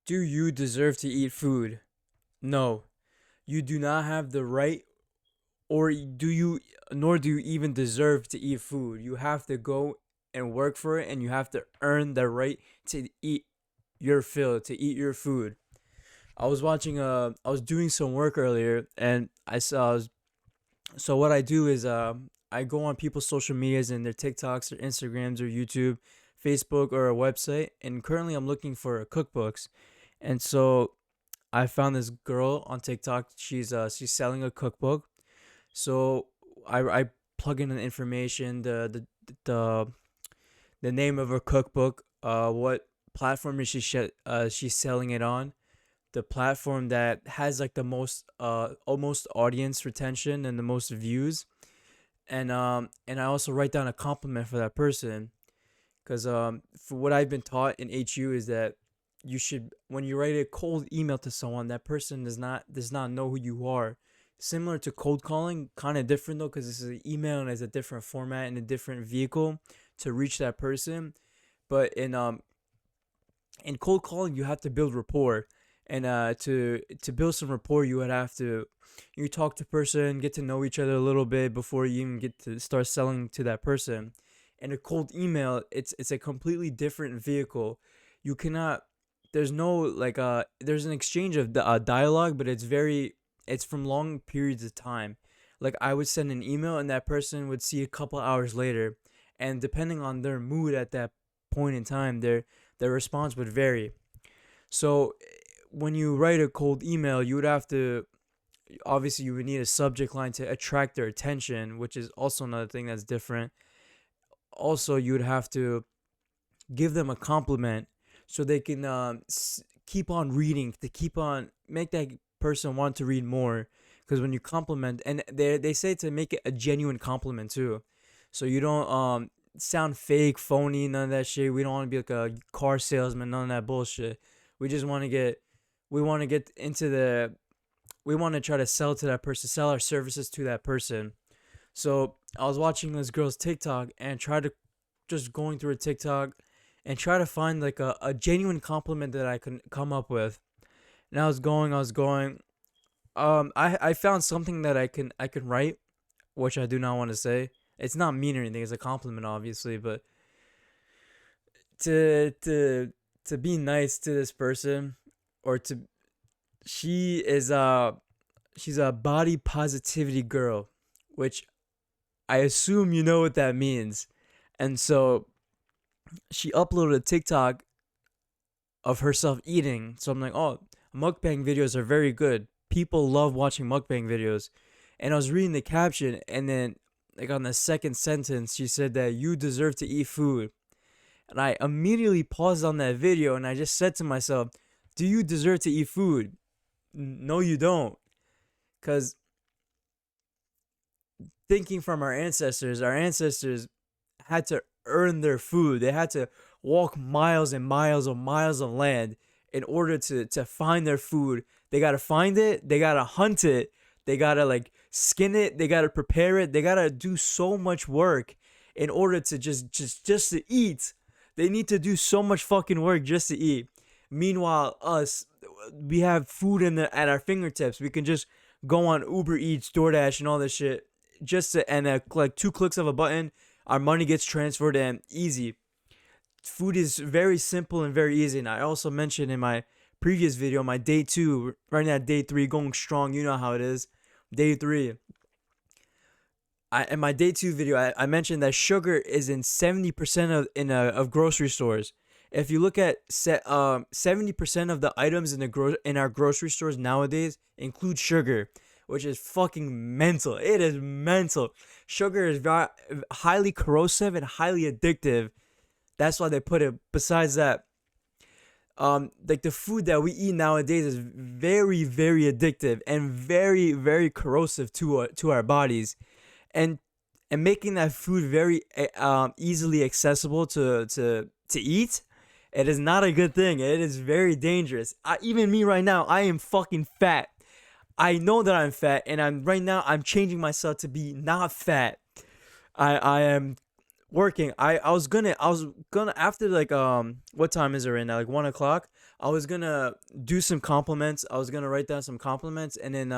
Do you deserve to eat food? No, you do not have the right, or do you, nor do you even deserve to eat food. You have to go and work for it, and you have to earn the right to eat your fill, to eat your food. I was doing some work earlier, and I saw. So what I do is, I go on people's social medias and their TikToks or Instagrams or YouTube, Facebook or a website, and currently I'm looking for cookbooks, and so I found this girl on TikTok. She's selling a cookbook. So I plug in the information, the the name of her cookbook, what platform is she's selling it on, the platform that has like the most almost audience retention and the most views, and I also write down a compliment for that person, because for what I've been taught in HU is that you should, when you write a cold email to someone, that person does not know who you are. Similar to cold calling, kind of different though, because this is an email and it's a different format and a different vehicle to reach that person. But in cold calling, you have to build rapport, and to build some rapport, you would have to, you talk to person, get to know each other a little bit before you even get to start selling to that person. In a cold email, it's a completely different vehicle. You cannot, there's no like there's an exchange of dialogue, but it's from long periods of time. Like I would send an email and that person would see a couple hours later, and depending on their mood at that point in time, their response would vary. So when you write a cold email, you would have to, obviously you would need a subject line to attract their attention, which is also another thing that's different. Also, you would have to give them a compliment so they can keep on reading, to keep on make that person want to read more. Because when you compliment, and they say to make it a genuine compliment too, so you don't sound fake, phony, none of that shit. We don't want to be like a car salesman, none of that bullshit. We just want to get, we want to get into the, we want to try to sell to that person, sell our services to that person. So I was watching this girl's TikTok and try to, just going through a TikTok and try to find like a genuine compliment that I can come up with. And I was going. I found something that I can write, which I do not want to say. It's not mean or anything. It's a compliment, obviously, but to be nice to this person, or to, she is she's a body positivity girl, which I assume you know what that means. And so she uploaded a TikTok of herself eating. So I'm like, oh, mukbang videos are very good. People love watching mukbang videos. And I was reading the caption, and then like on the second sentence, she said that you deserve to eat food. And I immediately paused on that video and I just said to myself, do you deserve to eat food? No, you don't. Because thinking from our ancestors had to earn their food. They had to walk miles and miles of land in order to find their food. They gotta find it, they gotta hunt it, they gotta like skin it, they gotta prepare it, they gotta do so much work in order to just to eat. They need to do so much fucking work just to eat. Meanwhile, us, we have food at our fingertips. We can just go on Uber Eats, DoorDash, and all this shit, just to, and like two clicks of a button, our money gets transferred, and easy. Food is very simple and very easy. And I also mentioned in my previous video, my day two, right now day three, going strong. You know how it is. Day three. In my day two video, I mentioned that sugar is in 70% of grocery stores. If you look at 70% of the items in our grocery stores nowadays include sugar, which is fucking mental. It is mental. Sugar is highly corrosive and highly addictive. That's why they put it. Besides that, like the food that we eat nowadays is very addictive and very corrosive to our bodies, and making that food very easily accessible to eat, it is not a good thing. It is very dangerous. Even me right now, I am fucking fat. I know that I'm fat, and I'm changing myself to be not fat. I am working. I was gonna after like what time is it right now? Like 1 o'clock. I was gonna do some compliments. I was gonna write down some compliments and then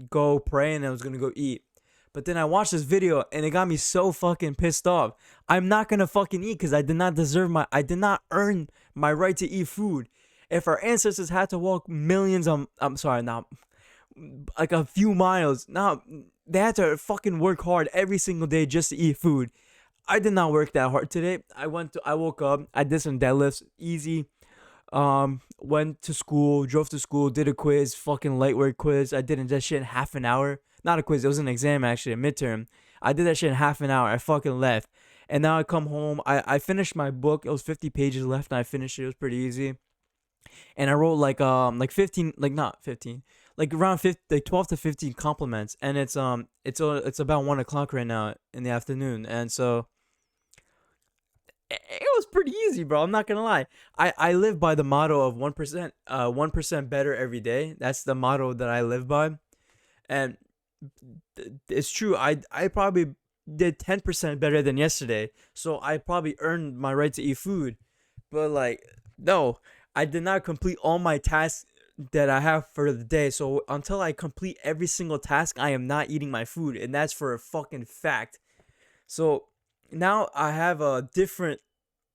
go pray, and I was gonna go eat. But then I watched this video and it got me so fucking pissed off. I'm not gonna fucking eat because I did not earn my right to eat food. If our ancestors had to walk millions I'm sorry, not like a few miles. Now they had to fucking work hard every single day just to eat food. I did not work that hard today. I woke up, I did some deadlifts, easy. Went to school, drove to school, did a quiz, fucking light work quiz. I did that shit in half an hour. Not a quiz, it was an exam actually, a midterm. I did that shit in half an hour. I fucking left. And now I come home. I finished my book. It was 50 pages left and I finished it. It was pretty easy. And I wrote like 15, like not 15, like around 50, like 12 to 15 compliments. And it's about 1 o'clock right now in the afternoon. And so it was pretty easy, bro. I'm not gonna lie. I live by the motto of 1% better every day. That's the motto that I live by, and it's true. I probably did 10% better than yesterday, so I probably earned my right to eat food. But like, no, I did not complete all my tasks that I have for the day. So until I complete every single task, I am not eating my food, and that's for a fucking fact. So now I have a different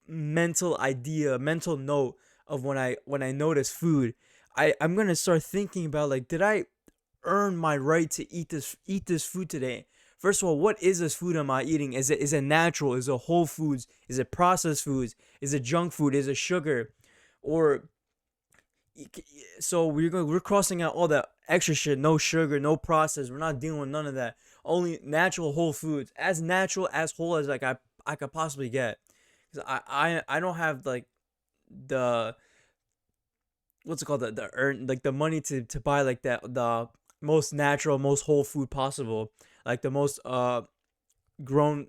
mental note of when I notice food. I'm gonna start thinking about like, did I earn my right to eat this food today? First of all, what is this food am I eating? Is it natural? Is it whole foods? Is it processed foods? Is it junk food? Is it sugar? Or so we're crossing out all that extra shit. No sugar, no process. We're not dealing with none of that. Only natural whole foods, as natural as whole as like I could possibly get. Cause I don't have like the what's it called, the earn like the money to buy like that, the most natural, most whole food possible, like the most grown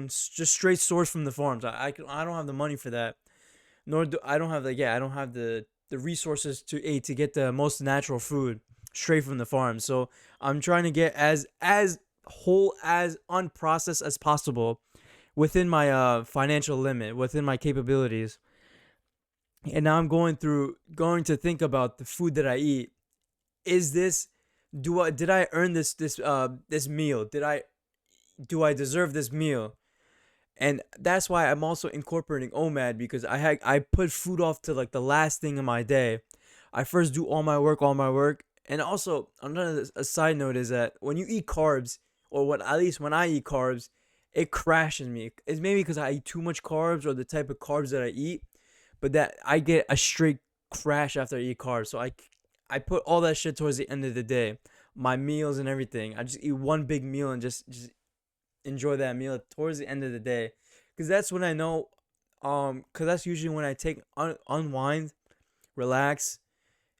just straight source from the farms. I don't have the money for that. Nor do I don't have the yeah I don't have the resources to get the most natural food straight from the farm. So I'm trying to get as whole, as unprocessed as possible within my financial limit, within my capabilities. And now I'm going to think about the food that I eat. Is this do I did I earn this meal? Do I deserve this meal? And that's why I'm also incorporating OMAD, because I put food off to like the last thing in my day. I first do all my work, and also another a side note is that when you eat carbs, or what at least when I eat carbs, it crashes me. It's maybe because I eat too much carbs or the type of carbs that I eat, but that I get a straight crash after I eat carbs. So I put all that shit towards the end of the day, my meals and everything. I just eat one big meal and just enjoy that meal towards the end of the day, because that's when I know, because that's usually when I take unwind, relax,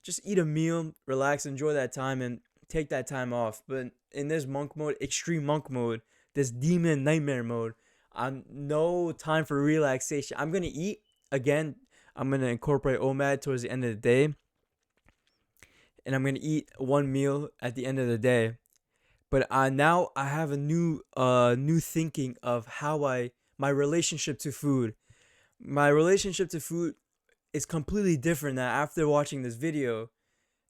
just eat a meal, relax, enjoy that time, and take that time off. But in this monk mode, extreme monk mode, this demon nightmare mode, I'm no time for relaxation. I'm gonna eat again. I'm gonna incorporate OMAD towards the end of the day, and I'm gonna eat one meal at the end of the day. But now I have a new thinking of how I my relationship to food. My relationship to food is completely different now after watching this video,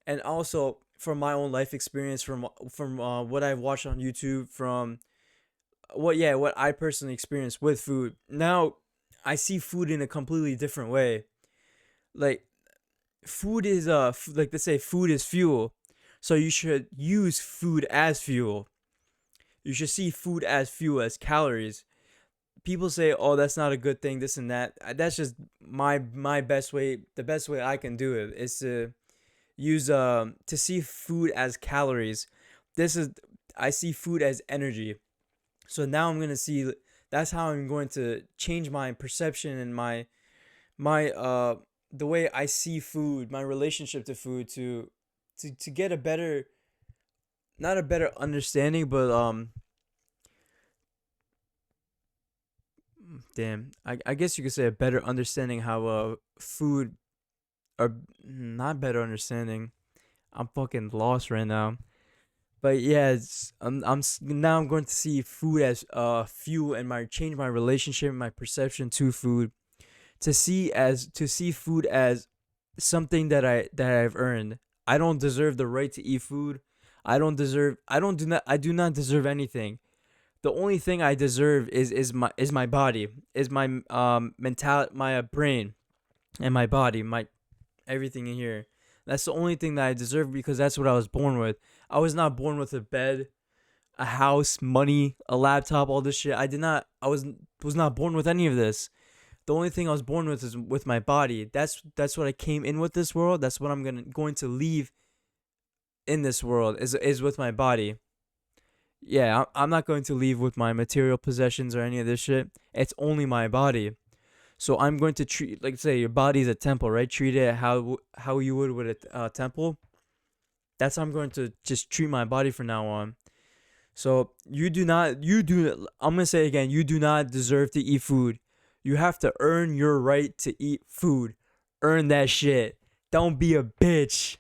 and also from my own life experience, from what I've watched on YouTube, from what I personally experienced with food. Now I see food in a completely different way. Like, food is like they say, food is fuel. So you should use food as fuel. You should see food as fuel, as calories. People say, "Oh, that's not a good thing," this and that. That's just my best way. The best way I can do it is to see food as calories. This is I see food as energy. So now I'm gonna see. That's how I'm going to change my perception and my the way I see food, my relationship to food, to get a better, not a better understanding, but damn, I guess you could say a better understanding how food, or not better understanding. I'm fucking lost right now. But yeah, now I'm going to see food as fuel, and my change my relationship, my perception to food, to see food as something that I've earned. I don't deserve the right to eat food. I do not deserve anything. The only thing I deserve is my body, is my mental, my brain, and my body, my everything in here. That's the only thing that I deserve because that's what I was born with. I was not born with a bed, a house, money, a laptop, all this shit. I was not born with any of this. The only thing I was born with is with my body. That's what I came in with this world. That's what I'm going to leave in this world is with my body. Yeah, I'm not going to leave with my material possessions or any of this shit. It's only my body. So I'm going to treat, like, say your body's a temple, right? Treat it how you would with a temple. That's how I'm going to just treat my body from now on. So I'm gonna say again, you do not deserve to eat food. You have to earn your right to eat food. Earn that shit. Don't be a bitch.